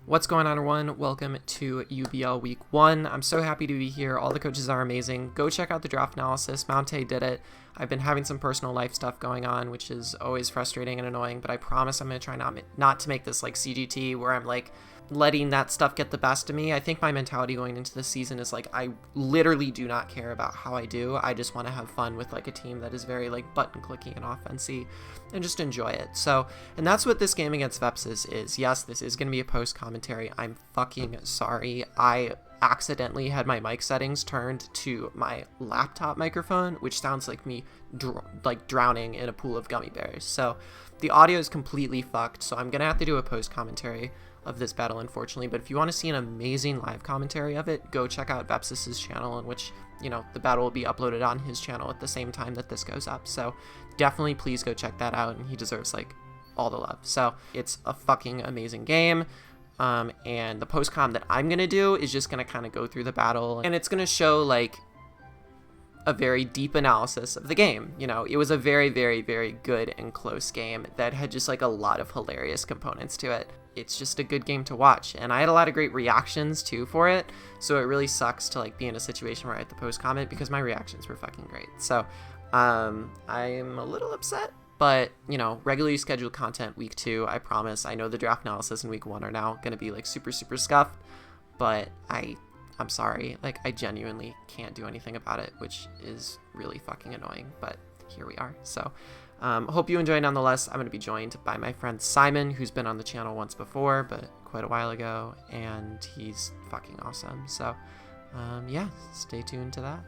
What's going on, everyone? Welcome to UBL Week 1. I'm so happy to be here. All the coaches are amazing. Go check out the draft analysis. Mounte did it. I've been having some personal life stuff going on, which is always frustrating and annoying, but I promise I'm going to try not to make this like CGT where I'm like letting that stuff get the best of me. I think my mentality going into this season is like I literally do not care about how I do. I just want to have fun with like a team that is very like button clicking and offensy and just enjoy it. So, and that's what this game against Vepsis is. Yes, this is going to be a post commentary. I'm fucking sorry. I accidentally had my mic settings turned to my laptop microphone, which sounds like me drowning in a pool of gummy bears. So the audio is completely fucked. So I'm going to have to do a post commentary of this battle, unfortunately. But if you want to see an amazing live commentary of it, go check out Vepsis' channel, in which, you know, the battle will be uploaded on his channel at the same time that this goes up. So definitely please go check that out, and he deserves like all the love. So it's a fucking amazing game. And the post-com that I'm going to do is just going to kind of go through the battle, and it's going to show like a very deep analysis of the game. You know, it was a very, very, very good and close game that had just like a lot of hilarious components to it. It's just a good game to watch, and I had a lot of great reactions too for it, so it really sucks to like be in a situation where I had to post comment because my reactions were fucking great. So I'm a little upset, but you know, regularly scheduled content week 2, I promise. I know the draft analysis in week 1 are now going to be like super scuffed, but I'm sorry, like I genuinely can't do anything about it, which is really fucking annoying, but here we are. So hope you enjoy nonetheless. I'm going to be joined by my friend Simon, who's been on the channel once before, but quite a while ago, and he's fucking awesome. So yeah, stay tuned to that.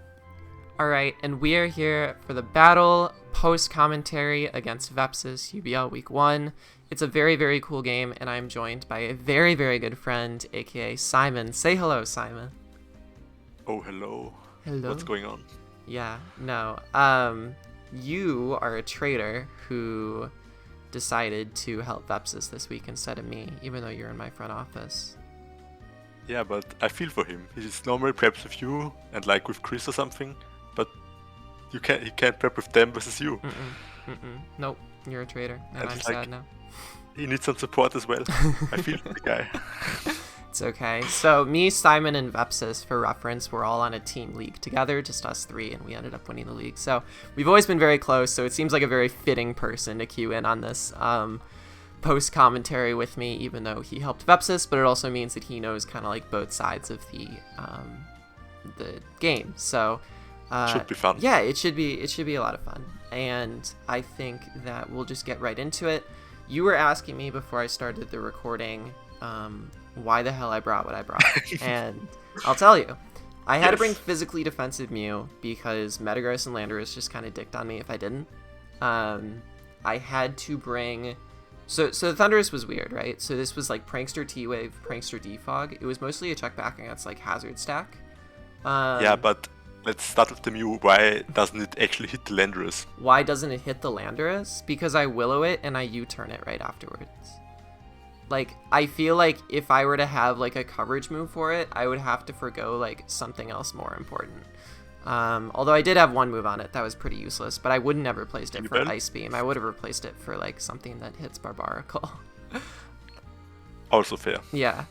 Alright, and we are here for the battle post-commentary against Vepsis UBL Week 1. It's a very, very cool game, and I'm joined by a very, very good friend, aka Simon. Say hello, Simon. Oh, hello. Hello. What's going on? Yeah, no. You are a trader who decided to help Vepsis this week instead of me, even though you're in my front office. Yeah, but I feel for him. He's normally preps with you and like with Chris or something, but he can't prep with them versus you. Nope, you're a traitor, and I'm like, sad now. He needs some support as well. I feel the guy. It's okay. So me, Simon, and Vepsis, for reference, we're all on a team league together, just us 3, and we ended up winning the league. So we've always been very close, so it seems like a very fitting person to cue in on this post-commentary with me, even though he helped Vepsis, but it also means that he knows kind of like both sides of the game. So should be fun. Yeah, it should be a lot of fun, and I think that we'll just get right into it. You were asking me before I started the recording why the hell I brought what I brought, and I'll tell you. I had to bring physically defensive Mew because Metagross and Landorus just kind of dicked on me if I didn't. I had to bring... So the Thundurus was weird, right? So this was like Prankster T-Wave, Prankster Defog. It was mostly a check back against like Hazard Stack. Yeah, but let's start with the Mew. Why doesn't it actually hit the Landorus? Why doesn't it hit the Landorus? Because I Willow it and I U-turn it right afterwards. Like, I feel like if I were to have like a coverage move for it, I would have to forgo like something else more important. Although I did have one move on it that was pretty useless, but I wouldn't have replaced it for Ice Beam. I would have replaced it for like something that hits Barbarical. Also fair. Yeah.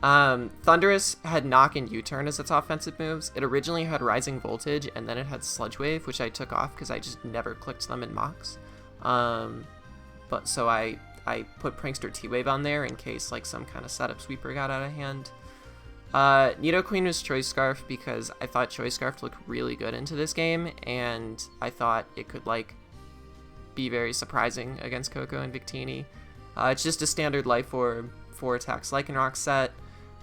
Thundurus had Knock and U-turn as its offensive moves. It originally had Rising Voltage, and then it had Sludge Wave, which I took off because I just never clicked them in mocks. But so I put Prankster T-Wave on there in case like some kind of setup sweeper got out of hand. Nidoqueen was Choice Scarf because I thought Choice Scarf looked really good into this game, and I thought it could like be very surprising against Coco and Victini. It's just a standard Life Orb 4 attacks Lycanroc set.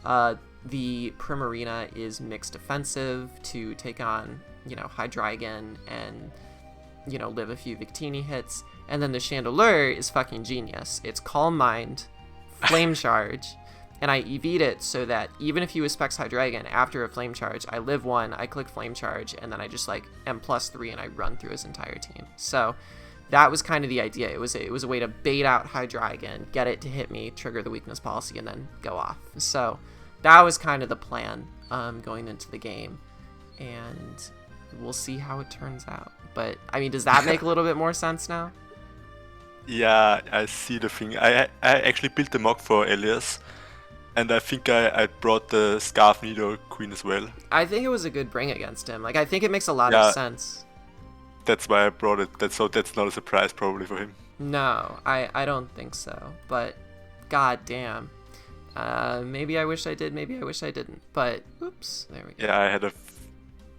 The Primarina is mixed defensive to take on, you know, Hydreigon and, you know, live a few Victini hits. And then the Chandelure is fucking genius. It's Calm Mind, Flame Charge, and I EV'd it so that even if you Specs Hydreigon after a Flame Charge, I live 1, I click Flame Charge, and then I just like am +3 and I run through his entire team. So that was kind of the idea. It was a way to bait out Hydreigon, get it to hit me, trigger the weakness policy, and then go off. So that was kind of the plan going into the game, and we'll see how it turns out. But I mean, does that make a little bit more sense now? Yeah, I see the thing. I actually built the mock for Elias, And I think I brought the Scarf Nido Queen as well. I think it was a good bring against him. Like, I think it makes a lot Yeah. of sense. That's why I brought it. That's not a surprise probably for him. No, I don't think so. But, god damn. Maybe I wish I did, maybe I wish I didn't. But, oops, there we go. Yeah, I had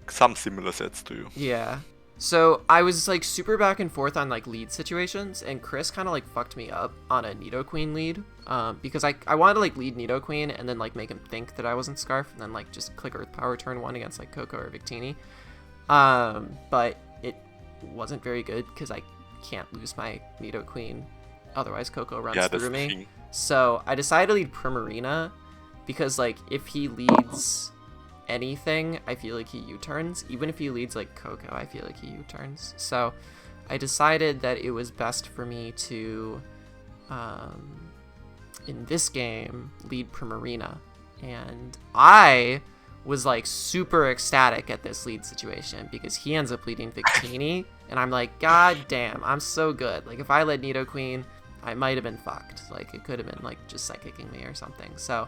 some similar sets to you. Yeah. So I was like super back and forth on like lead situations, and Chris kind of like fucked me up on a Nidoqueen lead, because I wanted to like lead Nidoqueen and then like make him think that I wasn't Scarf, and then like just click Earth Power turn 1 against like Coco or Victini. But it wasn't very good because I can't lose my Nidoqueen, otherwise Coco runs through me. Thing. So I decided to lead Primarina because like if he leads anything, I feel like he U-turns. Even if he leads like Coco, I feel like he U-turns. So I decided that it was best for me to, in this game, lead Primarina. And I was like super ecstatic at this lead situation because he ends up leading Victini. And I'm like, god damn, I'm so good. Like if I led Nidoqueen, I might have been fucked. Like it could have been like just psychicking me or something. So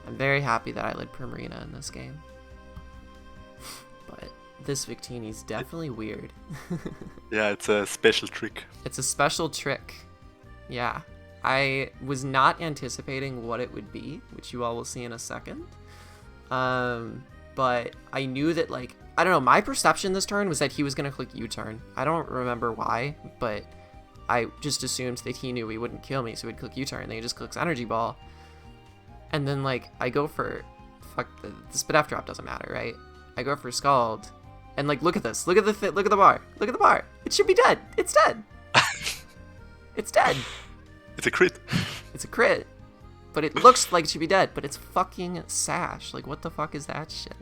I'm very happy that I led Primarina in this game. But this Victini's definitely weird. Yeah, it's a special trick. It's a special trick. Yeah. I was not anticipating what it would be, which you all will see in a second. But I knew that, like, I don't know, my perception this turn was that he was going to click U-turn. I don't remember why, but I just assumed that he knew he wouldn't kill me, so he'd click U-turn, and then he just clicks Energy Ball. And then, like, I go for... Fuck, the Spit F drop doesn't matter, right? I go for Scald, and like, look at this. Look at the bar. Look at the bar. It should be dead. It's dead. It's dead. It's a crit. It's a crit, but it looks like it should be dead. But it's fucking Sash. Like, what the fuck is that shit?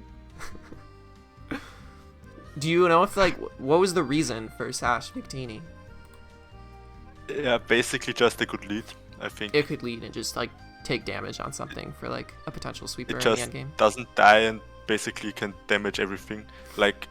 Do you know if like what was the reason for Sash Victini? Yeah, basically just a good lead, I think. It could lead and just like take damage on something for like a potential sweeper It in the just end game. doesn't die and basically can damage everything. Like,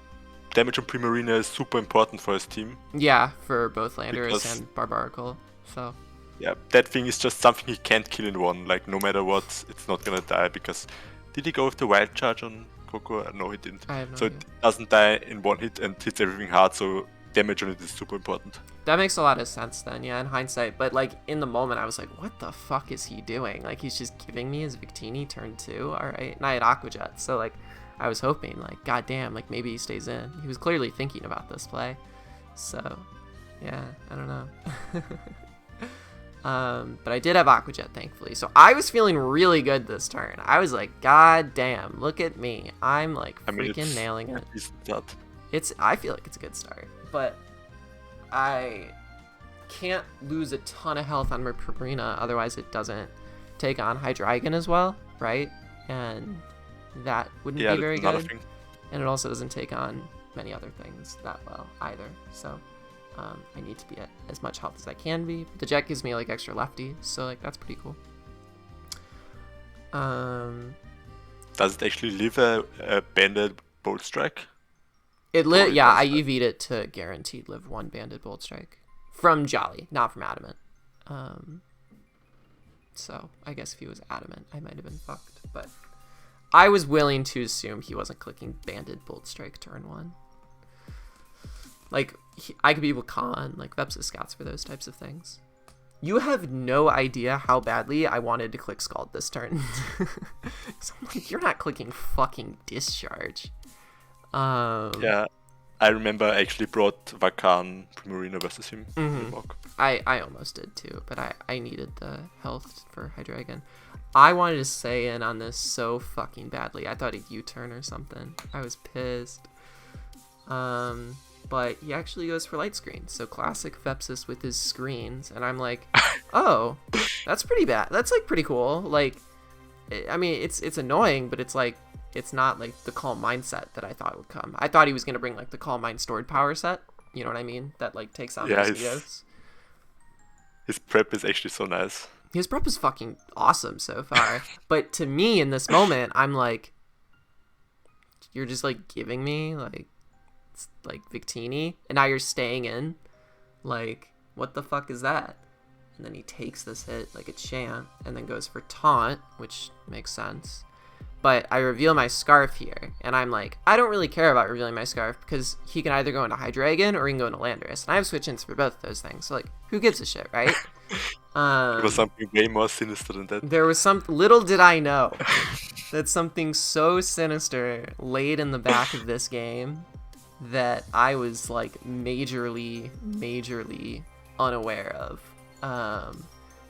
damage on Primarina is super important for his team. Yeah, for both Landorus Because- and Barbaracle. So Yeah, that thing is just something he can't kill in one. Like, no matter what, it's not gonna die because... Did he go with the wild charge on Coco? No, he didn't. I have no So idea. it doesn't die in one hit and hits everything hard, so damage on it is super important. That makes a lot of sense then, yeah, in hindsight. But like in the moment, I was like, what the fuck is he doing? Like he's just giving me his Victini turn 2, all right? And I had Aqua Jet, so like I was hoping, like, goddamn, like maybe he stays in. He was clearly thinking about this play, so yeah, I don't know. But I did have Aqua Jet, thankfully, so I was feeling really good this turn. I was like, god damn, look at me, I'm like freaking nailing it. I feel like it's a good start, but I can't lose a ton of health on my Primarina, otherwise it doesn't take on Hydreigon as well, right? And that wouldn't be very good. And it also doesn't take on many other things that well either. So I need to be at as much health as I can be. But the jet gives me like extra lefty, so like that's pretty cool. Does it actually leave a banded Bolt Strike? Yeah, I EV'd it to guaranteed live 1 banded Bolt Strike. From Jolly, not from Adamant. So I guess if he was Adamant, I might have been fucked. But I was willing to assume he wasn't clicking banded Bolt Strike turn 1. Like, I could be with Khan, like Vepsis scouts for those types of things. You have no idea how badly I wanted to click Scald this turn. So I'm like, you're not clicking fucking Discharge. Yeah, I remember I actually brought Vakan Primarina versus him. I almost did too, but I needed the health for Hydreigon. I wanted to stay in on this so fucking badly. I thought he'd U-turn or something. I was pissed. But he actually goes for Light Screen. So classic Vepsis with his screens. And I'm like, oh, that's pretty bad. That's like pretty cool. Like, I mean, it's annoying, but it's like, it's not like the Calm Mind set that I thought would come. I thought he was going to bring like the Calm Mind stored power set. You know what I mean? That like takes on those Neos. His prep is actually so nice. His prep is fucking awesome so far. But to me in this moment, I'm like, you're just like giving me like Victini, and now you're staying in. Like, what the fuck is that? and then he takes this hit like a champ, and then goes for taunt, which makes sense. But I reveal my Scarf here, and I'm like, I don't really care about revealing my Scarf, because he can either go into Hydreigon or he can go into Landorus, and I have switch-ins for both of those things, so like, who gives a shit, right? It was something way more sinister than that. There was little did I know that something so sinister laid in the back of this game that I was like majorly unaware of,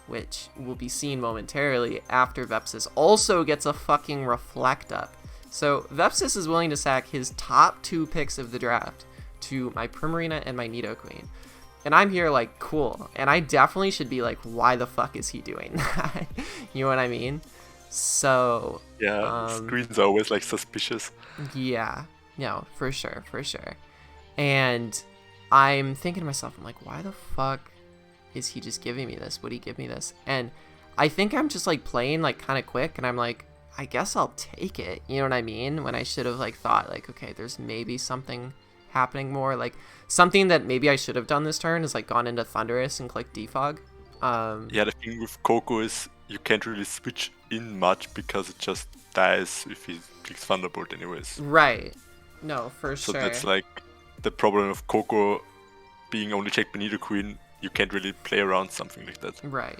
which will be seen momentarily after Vepsis also gets a fucking Reflect Up. So Vepsis is willing to sack his top 2 picks of the draft to my Primarina and my Nidoqueen. And I'm here like, cool. And I definitely should be like, why the fuck is he doing that? You know what I mean? So... Yeah, screens are always like suspicious. Yeah, no, for sure. And I'm thinking to myself, I'm like, why the fuck is he just giving me this? Would he give me this? And I think I'm just like playing like kind of quick, and I'm like, I guess I'll take it. You know what I mean? When I should have like thought like, okay, there's maybe something happening more. Like something that maybe I should have done this turn is like gone into Thunderous and clicked Defog. Yeah, the thing with Coco is you can't really switch in much because it just dies if he clicks Thunderbolt anyways. Right. No, for sure. So that's like the problem of Coco being only checked by Nidoqueen. You can't really play around something like that. Right.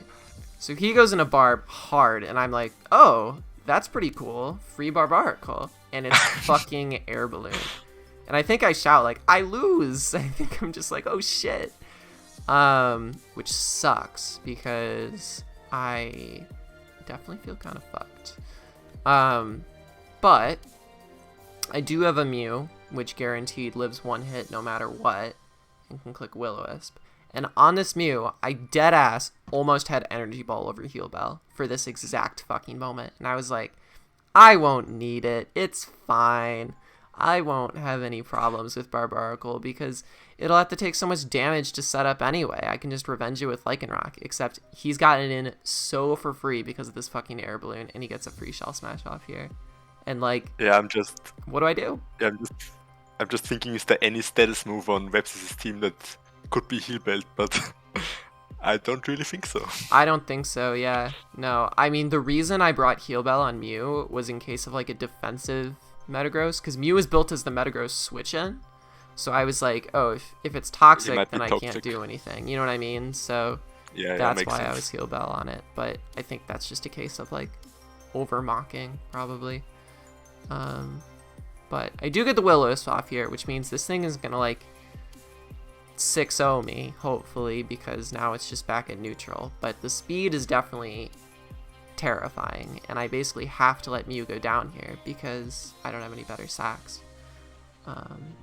So he goes into Barb hard, and I'm like, oh, that's pretty cool. Free Barbaracle. And it's fucking Air Balloon. And I think I shout like, I lose. I think I'm just like, oh shit. Which sucks because I definitely feel kind of fucked. But I do have a Mew, which guaranteed lives 1 hit no matter what, and can click Will-O-Wisp. And on this Mew, I deadass almost had Energy Ball over Heal Bell for this exact fucking moment. And I was like, I won't need it. It's fine. I won't have any problems with Barbaracle because it'll have to take so much damage to set up anyway. I can just revenge it with Lycanroc, except he's gotten in so for free because of this fucking Air Balloon, and he gets a free Shell Smash off here. And like, yeah, what do I do? Yeah, I'm just thinking, is there any status move on Vepsis' team that could be Heal Belt, but I don't really think so. I don't think so, yeah. No, I mean, the reason I brought Heal Bell on Mew was in case of like a defensive Metagross, because Mew is built as the Metagross switch-in. So I was like, oh, if it's toxic, then I can't do anything. You know what I mean? So yeah, that's why sense. I was Heal Bell on it. But I think that's just a case of like over-mocking, probably. But I do get the Will-O-Wisp off here, which means this thing is going to like 6-0 me, hopefully, because now it's just back at neutral. But the speed is definitely terrifying, and I basically have to let Mew go down here because I don't have any better sacks.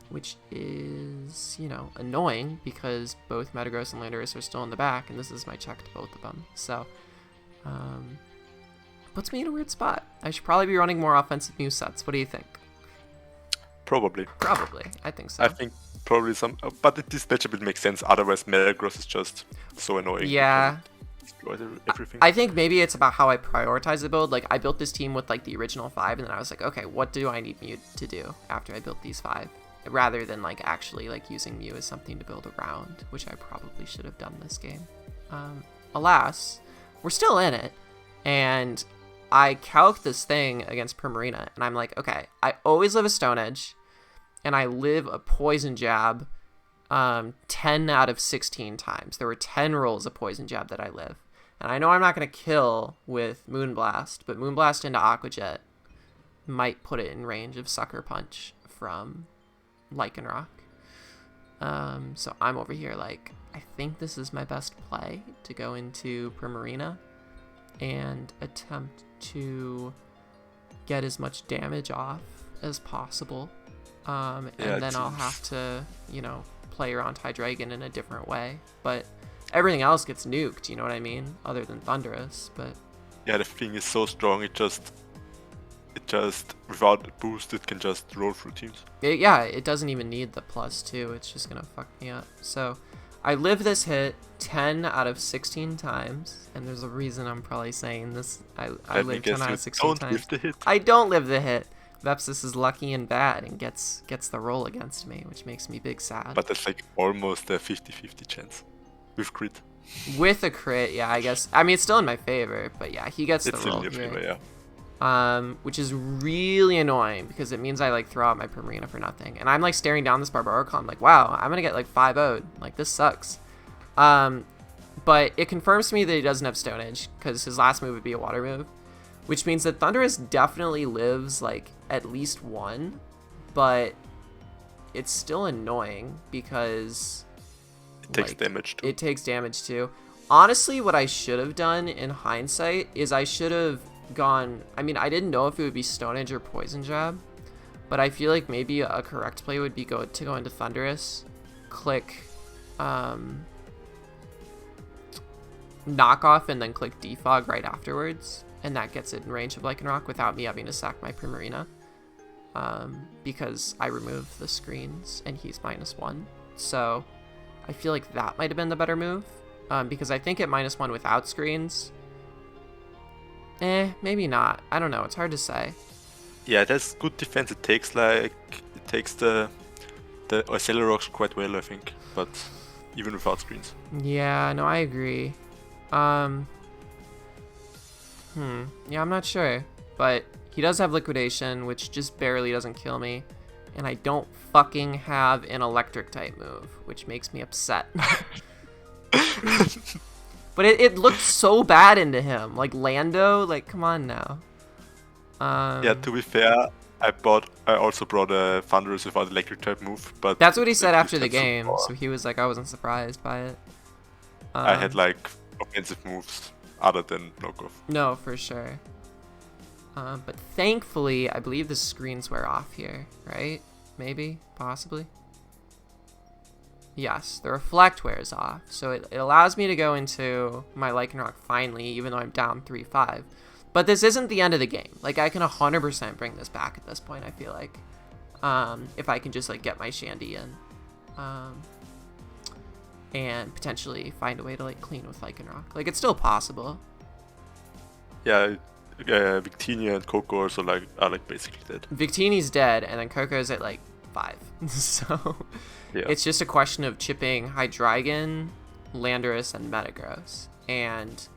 Which is, you know, annoying because both Metagross and Landorus are still in the back, and this is my check to both of them. So, puts me in a weird spot. I should probably be running more offensive Mew sets. What do you think? Probably. I think so. I think probably some, but this matchup it makes sense. Otherwise, Metagross is just so annoying. Yeah. Everything. I think maybe it's about how I prioritize the build. Like, I built this team with like the original 5, and then I was like, okay, what do I need Mew to do after I built these 5? Rather than like actually like using Mew as something to build around, which I probably should have done this game. Alas, we're still in it, and I calc this thing against Primarina, and I'm like, okay, I always live a Stone Edge, and I live a Poison Jab 10 out of 16 times. There were 10 rolls of Poison Jab that I live. And I know I'm not going to kill with Moonblast, but Moonblast into Aqua Jet might put it in range of Sucker Punch from Lycanroc. So I'm over here like, I think this is my best play to go into Primarina and attempt to get as much damage off as possible. And then I'll have to, you know, play around Hydreigon in a different way. But everything else gets nuked, you know what I mean? Other than Thunderous, but... Yeah, the thing is so strong, it just without a boost, it can just roll through teams. It doesn't even need the +2, it's just gonna fuck me up. So, I live this hit 10 out of 16 times, and there's a reason I'm probably saying this. I live 10 out of 16 times. Live the hit. I don't live the hit. Vepsis is lucky and bad and gets the roll against me, which makes me big sad. But that's like almost a 50-50 chance with crit. With a crit, yeah, I guess. I mean, it's still in my favor, but yeah, he gets the roll in your here. favor, yeah. Which is really annoying because it means I like throw out my Primarina for nothing. And I'm like staring down this Barbarical. I'm like, wow, I'm gonna get like 5-0'd. Like, this sucks. But it confirms to me that he doesn't have Stone Edge because his last move would be a water move, which means that Thundurus definitely lives like at least one, but it's still annoying because it takes damage too. It takes damage too. Honestly, what I should have done in hindsight is I should have gone, I mean, I didn't know if it would be Stone Edge or Poison Jab, but I feel like maybe a correct play would be to go into Thundurus, click knock off, and then click Defog right afterwards, and that gets it in range of Lycanroc without me having to sack my Primarina, because I remove the screens and he's -1. So I feel like that might have been the better move, because I think at -1 without screens, maybe not. I don't know. It's hard to say. Yeah, that's good defense. It takes the Accelerox quite well, I think, but even without screens. Yeah, no, I agree. Yeah, I'm not sure, but he does have Liquidation, which just barely doesn't kill me, and I don't fucking have an Electric type move, which makes me upset. But it looked so bad into him, like Lando, like come on now. Yeah, to be fair, I also brought a Thunderous without Electric type move, but that's what he said after the game, so he was like, I wasn't surprised by it. I had like offensive moves other than knockoff. No, for sure. But thankfully, I believe the screens wear off here, right? Maybe, possibly. Yes, the Reflect wears off, so it allows me to go into my Lycanroc finally, even though I'm down 3-5. But this isn't the end of the game. Like, I can 100% bring this back at this point, I feel like. If I can just, like, get my Shandy in. And potentially find a way to, like, clean with Lycanroc. Like, it's still possible. Yeah, Victini and Coco also are basically dead. Victini's dead, and then Coco's at, like, 5. So... yeah. It's just a question of chipping Hydreigon, Landorus, and Metagross. And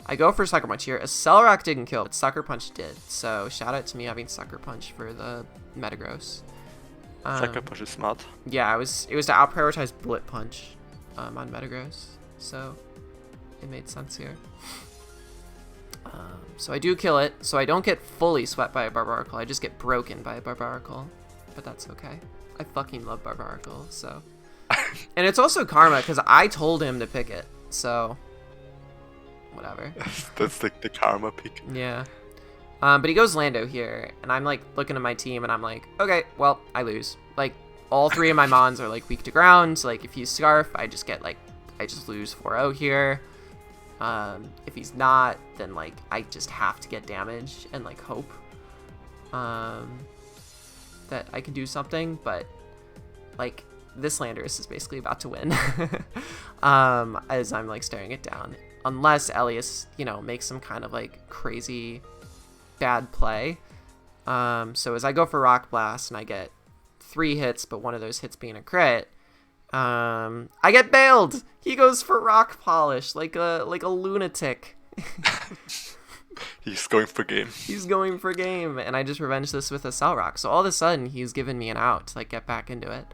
I go for Sucker Punch here. Accelerock didn't kill, but Sucker Punch did. So shout out to me having Sucker Punch for the Metagross. Sucker Punch is smart. Yeah, it was to out-prioritize Bullet Punch on Metagross. So it made sense here. So I do kill it. So I don't get fully swept by a Barbaracle. I just get broken by a Barbaracle. But that's okay. I fucking love Barbaracle, so. And it's also karma, because I told him to pick it, so. Whatever. That's like the karma pick. Yeah. But he goes Lando here, and I'm like looking at my team, and I'm like, okay, well, I lose. Like, all 3 of my Mons are like weak to ground, so like if he's Scarf, I just lose 4-0 here. If he's not, then like I just have to get damage and like hope. That I can do something, but like this Landorus is basically about to win. As I'm like staring it down, unless Elias, you know, makes some kind of like crazy bad play. So as I go for Rock Blast and I get 3 hits, but one of those hits being a crit, I get bailed. He goes for Rock Polish like a lunatic. He's going for game. He's going for game, and I just revenge this with a Cell Rock. So all of a sudden, he's given me an out to like get back into it.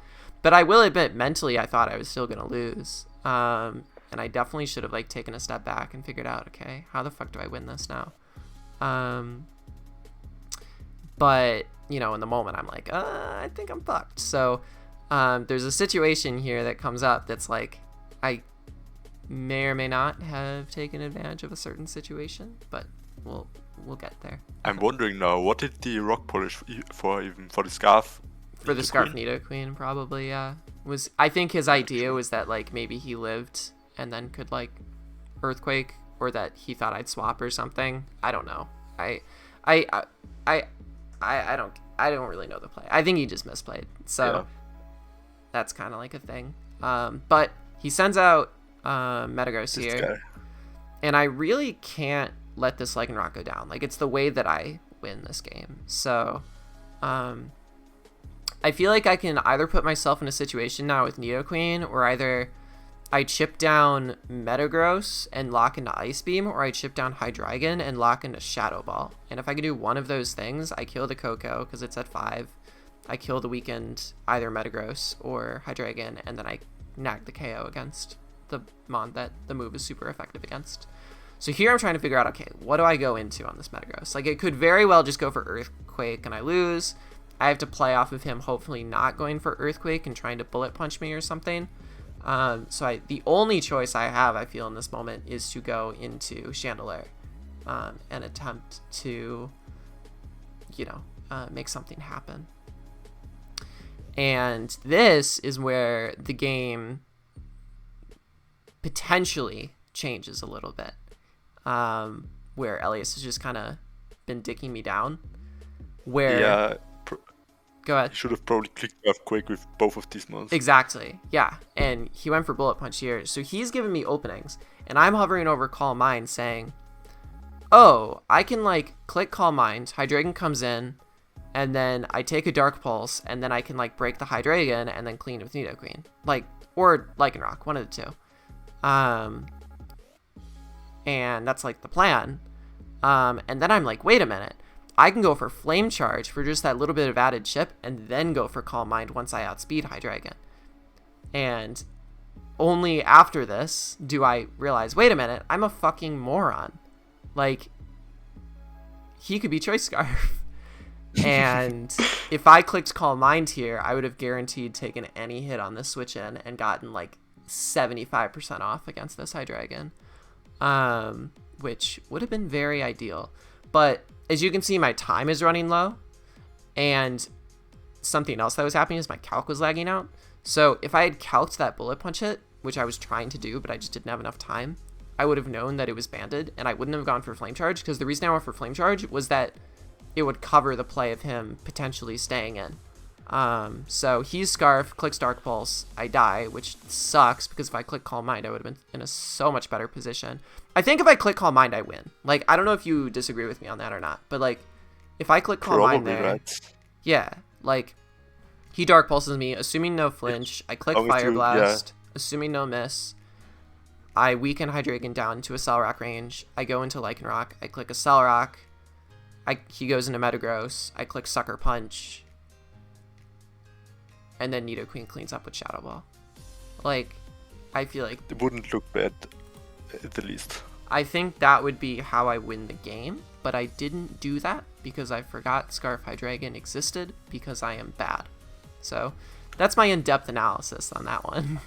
But I will admit, mentally, I thought I was still gonna lose. And I definitely should have like taken a step back and figured out, okay, how the fuck do I win this now? But you know, in the moment, I'm like, I think I'm fucked. So there's a situation here that comes up that's like, I may or may not have taken advantage of a certain situation, but we'll get there. I'm wondering now, what did the Rock Polish for, even for the Scarf? For the Scarf Nidoqueen, probably, yeah. I think his idea was that like maybe he lived and then could like Earthquake, or that he thought I'd swap or something. I don't know. I don't really know the play. I think he just misplayed. So yeah. That's kind of like a thing. But he sends out Metagross here, and I really can't let this Lycanroc go down. Like, it's the way that I win this game. So I feel like I can either put myself in a situation now with Nidoqueen, or either I chip down Metagross and lock into Ice Beam, or I chip down Hydreigon and lock into Shadow Ball. And if I can do one of those things, I kill the Koko because it's at 5. I kill the weakened either Metagross or Hydreigon, and then I nag the KO against the Mon that the move is super effective against. So here I'm trying to figure out, okay, what do I go into on this Metagross? Like, it could very well just go for Earthquake and I lose. I have to play off of him hopefully not going for Earthquake and trying to Bullet Punch me or something. The only choice I have, I feel, in this moment is to go into Chandelier and attempt to, make something happen. And this is where the game potentially changes a little bit, where Elias has just kind of been dicking me down. Where go ahead. He should have probably clicked Earthquake with both of these mons. Exactly, yeah. And he went for Bullet Punch here. So he's giving me openings. And I'm hovering over Calm Mind saying, oh, I can, like, click Calm Mind. Hydreigon comes in. And then I take a Dark Pulse. And then I can, like, break the Hydreigon and then clean with Nidoqueen. Like, or Lycanroc, one of the two. And that's, like, the plan. And then I'm like, wait a minute. I can go for Flame Charge for just that little bit of added chip and then go for Calm Mind once I outspeed Hydreigon. And only after this do I realize, wait a minute, I'm a fucking moron. Like, he could be Choice Scarf. And if I clicked Calm Mind here, I would have guaranteed taken any hit on this switch in and gotten like 75% off against this Hydreigon. Which would have been very ideal. But as you can see, my time is running low, and something else that was happening is my calc was lagging out. So if I had calced that Bullet Punch hit, which I was trying to do, but I just didn't have enough time, I would have known that it was banded, and I wouldn't have gone for Flame Charge, because the reason I went for Flame Charge was that it would cover the play of him potentially staying in. So he's Scarf, clicks Dark Pulse, I die, which sucks, because if I click Calm Mind, I would have been in a so much better position. I think if I click Calm Mind, I win. Like, I don't know if you disagree with me on that or not, but, like, if I click Calm Mind there, right. Yeah, like, he Dark Pulses me, assuming no flinch, I click Fire Blast, assuming no miss, I weaken Hydreigon down to a Cell Rock range, I go into Lycanroc, I click a Cell Rock, he goes into Metagross, I click Sucker Punch, and then Nidoqueen cleans up with Shadow Ball. Like, I feel like it wouldn't look bad, at the least. I think that would be how I win the game, but I didn't do that because I forgot Scarf Hydreigon existed because I am bad. So that's my in-depth analysis on that one.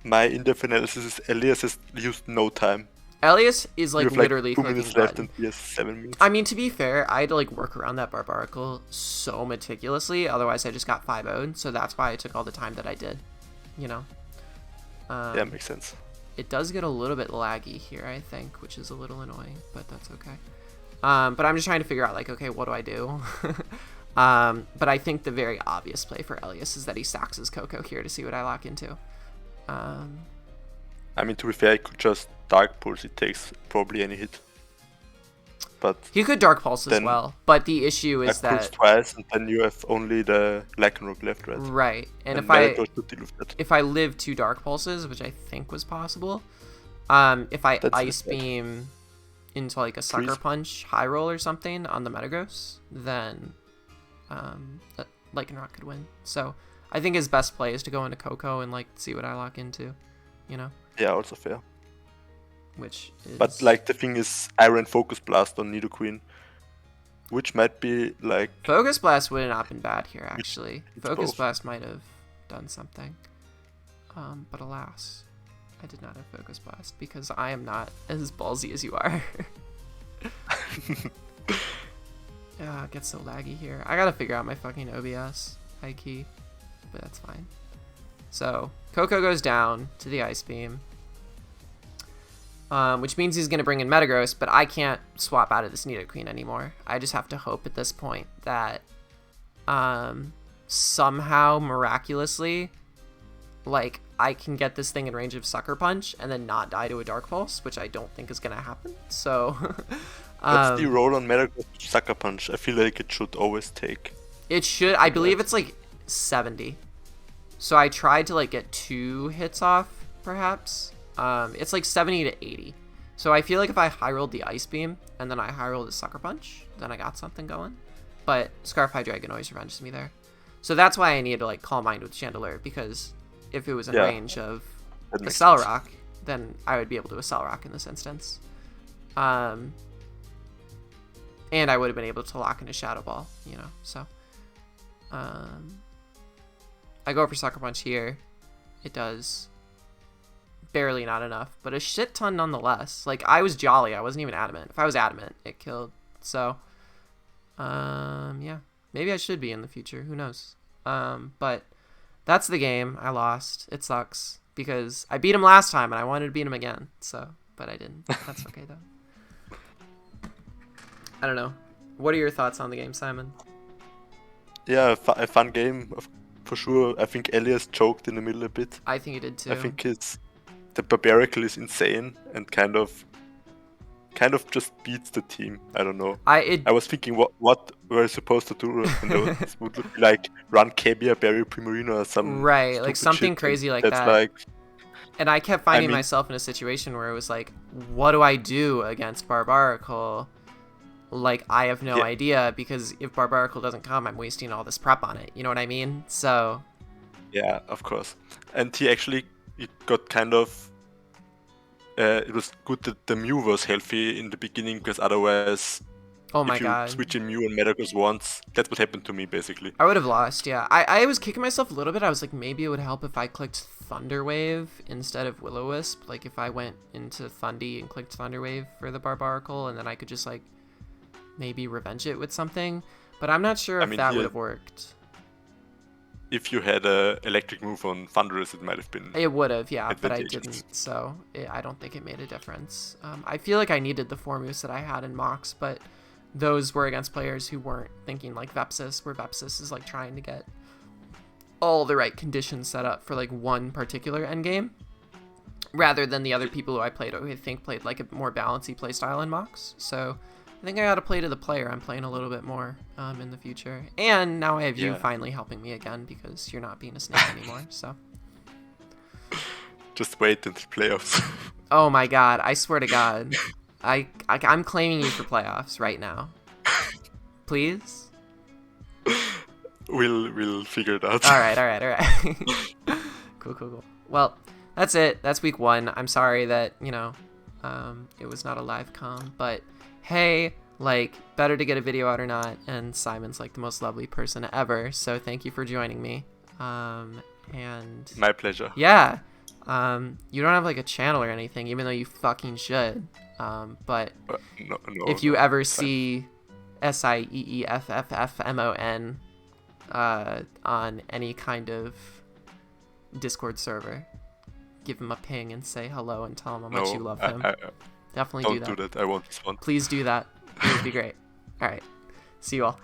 My in-depth analysis is Elias has used no time. Elias is like literally 2 minutes left and he has 7 minutes. I mean, to be fair, I had to like work around that Barbaracle so meticulously, otherwise I just got 5-0'd, so that's why I took all the time that I did, you know? Yeah, makes sense. It does get a little bit laggy here, I think, which is a little annoying, but that's okay. But I'm just trying to figure out, like, okay, what do I do? But I think the very obvious play for Elias is that he sacks his Koko here to see what I lock into. I mean, to be fair, he could just Dark Pulse, it takes probably any hit. But he could Dark Pulse as well, but the issue is Dark Pulse that twice, and then you have only the Lycanroc left, right? Right, and if I live 2 Dark Pulses, which I think was possible, if I Ice Beam into like a Sucker Punch High Roll or something on the Metagross, then Lycanroc could win. So I think his best play is to go into Koko and like see what I lock into, you know? Yeah, also fair. Which is... But like the thing is Iron Focus Blast on Nidoqueen, which might be like... Focus Blast would have not been bad here, actually. Focus both. Blast might have done something. But alas, I did not have Focus Blast because I am not as ballsy as you are. It gets so laggy here. I gotta figure out my fucking OBS, high key, but that's fine. So, Koko goes down to the Ice Beam. Which means he's going to bring in Metagross, but I can't swap out of this Nidoqueen anymore. I just have to hope at this point that somehow, miraculously, like, I can get this thing in range of Sucker Punch and then not die to a Dark Pulse, which I don't think is going to happen. So, what's the roll on Metagross Sucker Punch? I feel like it should always take. It should. I believe it's like 70. So I tried to like get 2 hits off, perhaps. It's like 70 to 80. So I feel like if I high rolled the Ice Beam and then I high rolled the Sucker Punch, then I got something going. But Scarf Hydreigon always revenges me there. So that's why I needed to like Calm Mind with Chandelier, because if it was in range of Accel Rock, then I would be able to Accel Rock in this instance. And I would have been able to lock into Shadow Ball, you know, so. I go for Sucker Punch here. It does barely not enough, but a shit ton nonetheless. Like, I was jolly. I wasn't even adamant. If I was adamant, it killed. So, yeah. Maybe I should be in the future. Who knows? But that's the game. I lost. It sucks because I beat him last time and I wanted to beat him again. So, but I didn't. That's okay though. I don't know. What are your thoughts on the game, Simon? Yeah, a fun game, for sure. I think Elias choked in the middle a bit. I think he did too. I think the Barbarical is insane and kind of just beats the team. I don't know. I was thinking what we're supposed to do, and it would look like run Kebia, Barry Primarina, or some right, like something crazy like that. Like, and I kept finding myself in a situation where it was like, what do I do against Barbarical? Like, I have no idea, because if Barbarical doesn't come, I'm wasting all this prep on it. You know what I mean? So. Yeah, of course. And he got kind of. It was good that the Mew was healthy in the beginning, because otherwise. Oh my if you god. switch in Mew and Metagross once, that's what happened to me, basically. I would have lost, yeah. I was kicking myself a little bit. I was like, maybe it would help if I clicked Thunder Wave instead of Will-O-Wisp. Like, if I went into Thundy and clicked Thunder Wave for the Barbarical, and then I could just, like, maybe revenge it with something, but I'm not sure if that would have worked. If you had a electric move on Thunderous, it might have been. It would have, yeah, but I didn't, so I don't think it made a difference. I feel like I needed the 4 moves that I had in Mox, but those were against players who weren't thinking like Vepsis, where Vepsis is like trying to get all the right conditions set up for like one particular endgame, rather than the other people who I played who I think played like a more balancey playstyle in Mox. So I think I gotta play to the player. I'm playing a little bit more in the future. And now I have you finally helping me again, because you're not being a snake anymore, so. Just wait until playoffs. Oh my god, I swear to god. I'm claiming you for playoffs right now. Please? We'll figure it out. Alright. Cool. Well, that's it. That's week 1. I'm sorry that, you know, it was not a live comm, but hey, like, better to get a video out or not, and Simon's like the most lovely person ever, so thank you for joining me. And my pleasure. Yeah. You don't have like a channel or anything, even though you fucking should. But no, if you ever see SIEEFFFMON on any kind of Discord server, give him a ping and say hello and tell him how much you love him. Definitely do that. Don't do that. I won't respond. Please do that. It would be great. All right. See you all.